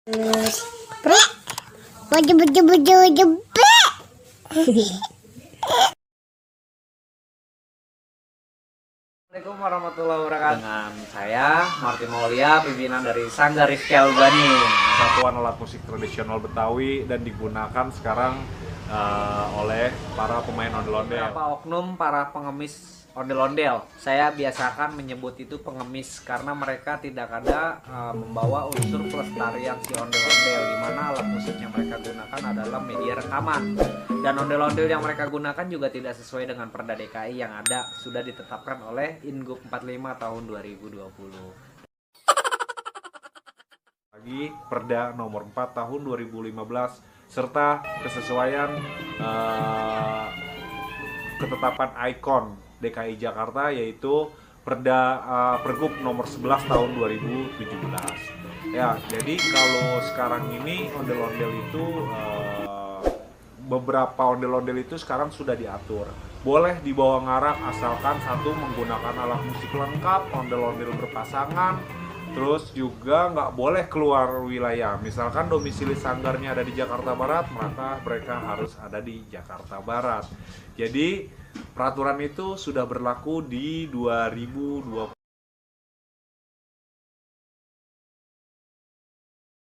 Baju baju baju baju. Assalamualaikum warahmatullahi wabarakatuh. Dengan saya Martin Maulia, pimpinan dari Sanggar Rifki Albani, satuan alat musik tradisional Betawi dan digunakan sekarang oleh para pemain ondel-ondel. beberapa oknum para pengemis ondel-ondel. Saya biasakan menyebut itu pengemis karena mereka tidak ada membawa unsur pelestarian si ondel-ondel, di mana alat musik yang mereka gunakan adalah media rekaman. Dan ondel-ondel yang mereka gunakan juga tidak sesuai dengan Perda DKI yang ada sudah ditetapkan oleh Ingup 45 tahun 2020. Lagi Perda nomor 4 tahun 2015 serta kesesuaian ketetapan ikon DKI Jakarta, yaitu Pergub nomor 11 tahun 2017. Ya, jadi kalau sekarang ini ondel-ondel itu beberapa ondel-ondel itu sekarang sudah diatur. Boleh dibawa ngarak asalkan satu menggunakan alat musik lengkap, ondel-ondel berpasangan. Terus juga nggak boleh keluar wilayah. Misalkan domisili sanggarnya ada di Jakarta Barat, maka mereka harus ada di Jakarta Barat. Jadi peraturan itu sudah berlaku di 2020.